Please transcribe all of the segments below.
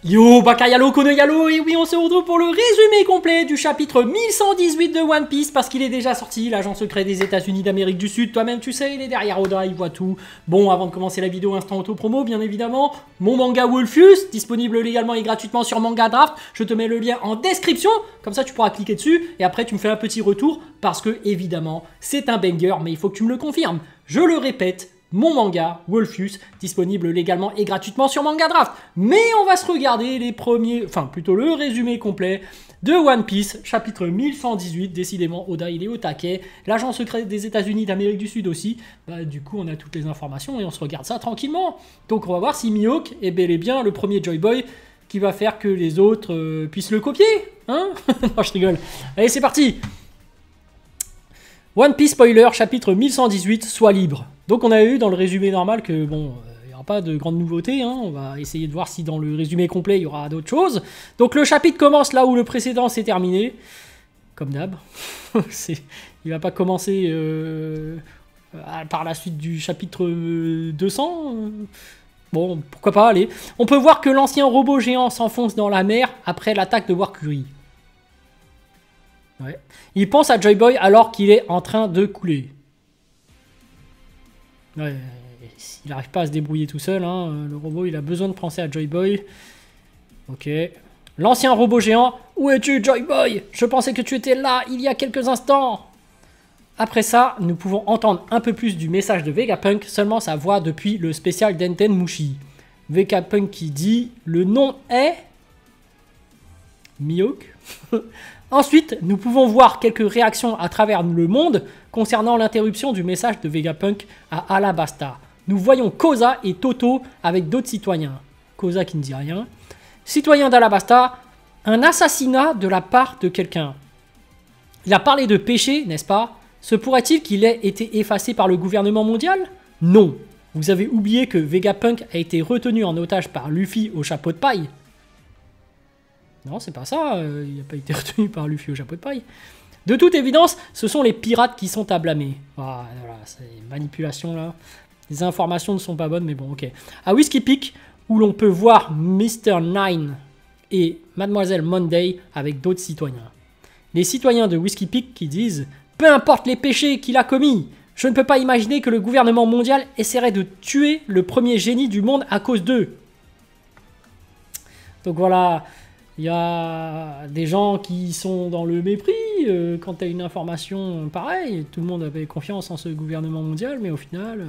Yo, Bakayalo, Konoyalo, et oui, on se retrouve pour le résumé complet du chapitre 1118 de One Piece, parce qu'il est déjà sorti, l'agent secret des États-Unis d'Amérique du Sud, toi-même tu sais, il est derrière Oda, il voit tout. Bon, avant de commencer la vidéo, instant auto-promo, bien évidemment, mon manga Wolfus, disponible légalement et gratuitement sur Manga Draft, je te mets le lien en description, comme ça tu pourras cliquer dessus, et après tu me fais un petit retour, parce que, évidemment, c'est un banger, mais il faut que tu me le confirmes. Je le répète, mon manga, Wolfus, disponible légalement et gratuitement sur Manga Draft. Mais on va se regarder les premiers, enfin plutôt le résumé complet de One Piece, chapitre 1118. Décidément, Oda, il est au taquet. L'agent secret des États-Unis d'Amérique du Sud aussi. Bah, du coup, on a toutes les informations et on se regarde ça tranquillement. Donc, on va voir si Mihawk est bel et bien le premier Joy Boy qui va faire que les autres puissent le copier. Hein? Non, je rigole. Allez, c'est parti! One Piece spoiler, chapitre 1118, sois libre. Donc on avait vu dans le résumé normal que bon, il n'y aura pas de grandes nouveautés, hein. On va essayer de voir si dans le résumé complet il y aura d'autres choses. Donc le chapitre commence là où le précédent s'est terminé, comme d'hab. Il va pas commencer par la suite du chapitre 200. Bon, pourquoi pas, allez. On peut voir que l'ancien robot géant s'enfonce dans la mer après l'attaque de Warkuri. Ouais. Il pense à Joy Boy alors qu'il est en train de couler. Ouais, il n'arrive pas à se débrouiller tout seul, hein. Le robot il a besoin de penser à Joy Boy. Ok. L'ancien robot géant, où es-tu Joy Boy? Je pensais que tu étais là il y a quelques instants. Après ça, nous pouvons entendre un peu plus du message de Vegapunk, seulement sa voix depuis le spécial Denten Mushi. Vegapunk qui dit, le nom est... Mihawk. Ensuite, nous pouvons voir quelques réactions à travers le monde concernant l'interruption du message de Vegapunk à Alabasta. Nous voyons Koza et Toto avec d'autres citoyens. Koza qui ne dit rien. Citoyen d'Alabasta, un assassinat de la part de quelqu'un. Il a parlé de péché, n'est-ce pas? Se pourrait-il qu'il ait été effacé par le gouvernement mondial? Non. Vous avez oublié que Vegapunk a été retenu en otage par Luffy au chapeau de paille. Non, c'est pas ça, il n'a pas été retenu par Luffy au chapeau de paille. De toute évidence, ce sont les pirates qui sont à blâmer. Voilà, c'est manipulation là. Les informations ne sont pas bonnes, mais bon, ok. À Whiskey Peak, où l'on peut voir Mr. Nine et Mademoiselle Monday avec d'autres citoyens. Les citoyens de Whiskey Peak qui disent « Peu importe les péchés qu'il a commis, je ne peux pas imaginer que le gouvernement mondial essaierait de tuer le premier génie du monde à cause d'eux. » Donc voilà... Il y a des gens qui sont dans le mépris quand tu as une information pareille. Tout le monde avait confiance en ce gouvernement mondial, mais au final,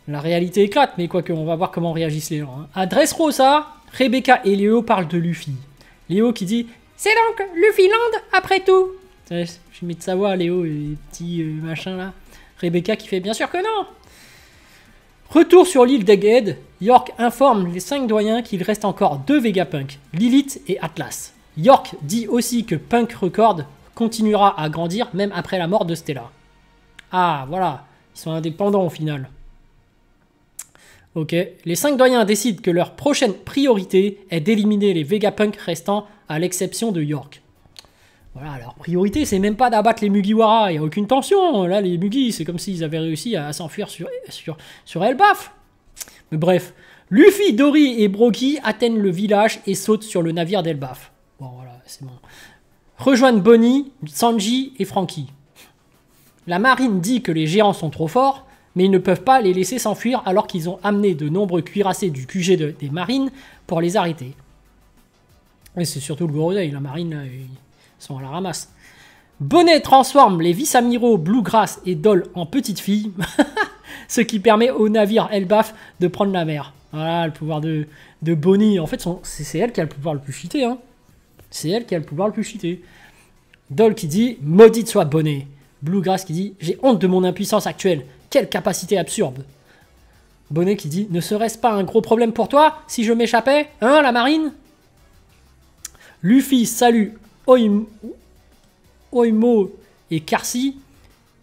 la réalité éclate. Mais quoique, on va voir comment réagissent les gens. Hein. À Dressrosa, Rebecca et Léo parlent de Luffy. Léo qui dit « C'est donc Luffy Land après tout !» Je mis de sa voix, Léo, et les petits machins là. Rebecca qui fait « Bien sûr que non !» Retour sur l'île d'Egghead, York informe les 5 doyens qu'il reste encore 2 Vegapunk, Lilith et Atlas. York dit aussi que Punk Record continuera à grandir même après la mort de Stella. Ah, voilà, ils sont indépendants au final. Ok, les 5 doyens décident que leur prochaine priorité est d'éliminer les Vegapunk restants à l'exception de York. Voilà, leur priorité, c'est même pas d'abattre les Mugiwara, il n'y a aucune tension. Là, les Mugi, c'est comme s'ils avaient réussi à s'enfuir sur Elbaf. Mais bref, Luffy, Dory et Brogy atteignent le village et sautent sur le navire d'Elbaf. Bon, voilà, c'est bon. Rejoignent Bonnie, Sanji et Franky. La marine dit que les géants sont trop forts, mais ils ne peuvent pas les laisser s'enfuir alors qu'ils ont amené de nombreux cuirassés du QG des marines pour les arrêter. Et c'est surtout le gros oeil, la marine, là, ils sont à la ramasse. Bonnet transforme les vice-amiraux Bluegrass et Doll en petites filles, ce qui permet au navire Elbaf de prendre la mer. Voilà, le pouvoir de Bonnie. En fait, c'est elle qui a le pouvoir le plus cheaté. Hein. C'est elle qui a le pouvoir le plus cheaté. Doll qui dit « Maudite soit Bonnet ». Bluegrass qui dit « J'ai honte de mon impuissance actuelle. Quelle capacité absurde ». Bonnet qui dit « Ne serait-ce pas un gros problème pour toi si je m'échappais, hein, la marine ?» Luffy salue Oimo et Karsi,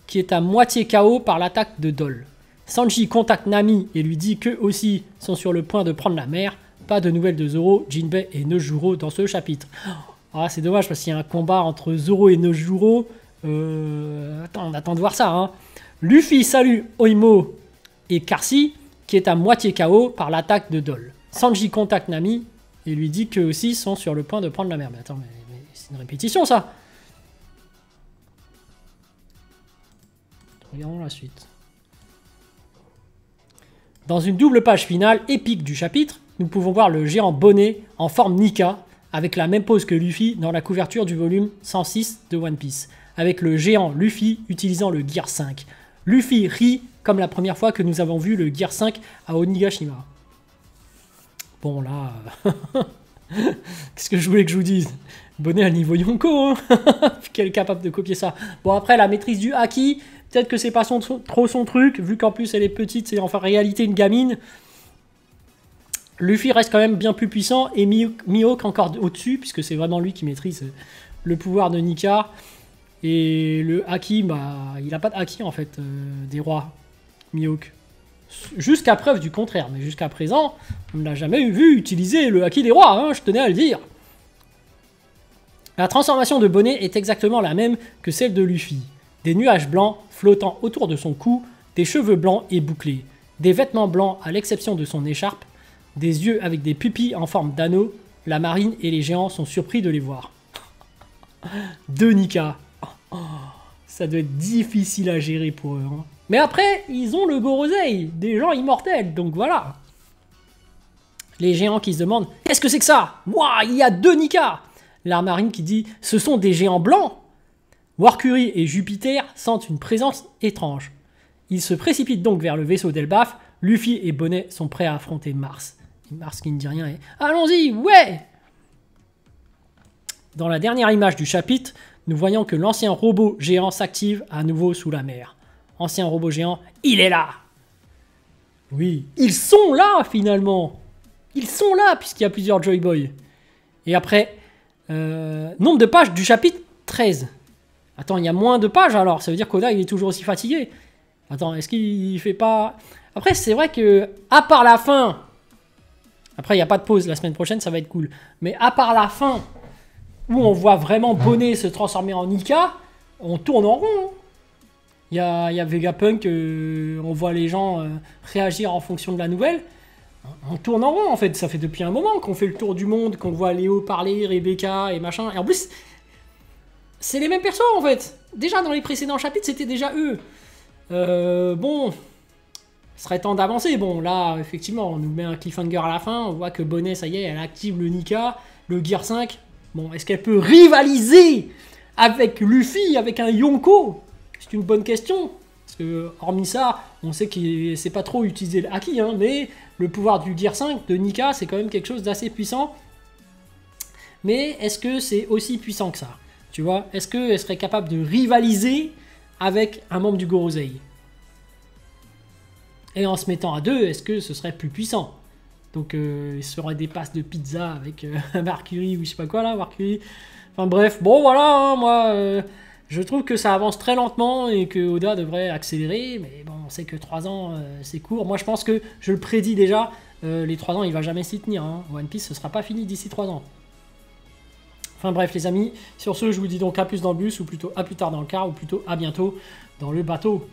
qui est à moitié KO par l'attaque de Doll. Sanji contacte Nami et lui dit qu'eux aussi sont sur le point de prendre la mer. Pas de nouvelles de Zoro, Jinbei et Nejuro dans ce chapitre. Ah, c'est dommage parce qu'il y a un combat entre Zoro et Nejuro. Attends, on attend de voir ça. Hein. Luffy salue Oimo et Karsi, qui est à moitié KO par l'attaque de Doll. Sanji contacte Nami et lui dit qu'eux aussi sont sur le point de prendre la mer. Mais attends, mais c'est une répétition ça. Regardons la suite. Dans une double page finale épique du chapitre, nous pouvons voir le géant Bonnet en forme Nika, avec la même pose que Luffy dans la couverture du volume 106 de One Piece, avec le géant Luffy utilisant le Gear 5. Luffy rit comme la première fois que nous avons vu le Gear 5 à Onigashima. Bon là... Qu'est-ce que je voulais que je vous dise? Bonnet à niveau Yonko, hein. Qu'elle est capable de copier ça. Bon après, la maîtrise du haki, peut-être que c'est pas trop son truc, vu qu'en plus elle est petite, c'est en réalité une gamine. Luffy reste quand même bien plus puissant et Mihawk encore au-dessus, puisque c'est vraiment lui qui maîtrise le pouvoir de Nika. Et le haki, bah, il a pas de haki en fait, des rois, Mihawk. Jusqu'à preuve du contraire, mais jusqu'à présent, on ne l'a jamais vu utiliser le haki des rois, hein, je tenais à le dire. La transformation de Bonnet est exactement la même que celle de Luffy. Des nuages blancs flottant autour de son cou, des cheveux blancs et bouclés, des vêtements blancs à l'exception de son écharpe, des yeux avec des pupilles en forme d'anneau, la marine et les géants sont surpris de les voir. De Nika. Ça doit être difficile à gérer pour eux. Hein. Mais après, ils ont le Gorosei, des gens immortels, donc voilà. Les géants qui se demandent « Qu'est-ce que c'est que ça? Ouah, il y a 2 Nika !» La marine qui dit « Ce sont des géants blancs !» Warcury et Jupiter sentent une présence étrange. Ils se précipitent donc vers le vaisseau d'Elbaf. Luffy et Bonnet sont prêts à affronter Mars. Et Mars qui ne dit rien et « Allons-y, ouais !» Dans la dernière image du chapitre, nous voyons que l'ancien robot géant s'active à nouveau sous la mer. Ancien robot géant, il est là! Oui, ils sont là finalement! Ils sont là puisqu'il y a plusieurs Joy Boy. Et après, nombre de pages du chapitre 13. Attends, il y a moins de pages alors, ça veut dire qu'Oda il est toujours aussi fatigué. Attends, est-ce qu'il fait pas... Après, c'est vrai que, à part la fin... Après, il n'y a pas de pause, la semaine prochaine, ça va être cool. Mais à part la fin, où on voit vraiment Bonnet se transformer en Nika, on tourne en rond. Hein. Il y a Vegapunk, on voit les gens réagir en fonction de la nouvelle. On tourne en rond, en fait. Ça fait depuis un moment qu'on fait le tour du monde, qu'on voit Léo parler, Rebecca et machin. Et en plus, c'est les mêmes persos, en fait. Déjà, dans les précédents chapitres, c'était déjà eux. Bon... Ce serait temps d'avancer. Bon, là, effectivement, on nous met un cliffhanger à la fin. On voit que Bonnet, ça y est, elle active le Nika, le Gear 5. Bon, est-ce qu'elle peut rivaliser avec Luffy, avec un Yonko? C'est une bonne question. Parce que, hormis ça, on sait qu'il ne sait pas trop utiliser le haki, hein, mais le pouvoir du Gear 5 de Nika, c'est quand même quelque chose d'assez puissant. Mais est-ce que c'est aussi puissant que ça? Tu vois? Est-ce qu'elle serait capable de rivaliser avec un membre du Gorosei? Et en se mettant à 2, est-ce que ce serait plus puissant? Donc il serait des passes de pizza avec Mercury ou je sais pas quoi là, Mercury. Enfin bref, bon voilà, hein, moi je trouve que ça avance très lentement et que Oda devrait accélérer. Mais bon, on sait que 3 ans c'est court. Moi je pense que, je le prédis déjà, les 3 ans il va jamais s'y tenir. Hein. One Piece ce sera pas fini d'ici 3 ans. Enfin bref les amis, sur ce je vous dis donc à plus dans le bus, ou plutôt à plus tard dans le car, ou plutôt à bientôt dans le bateau.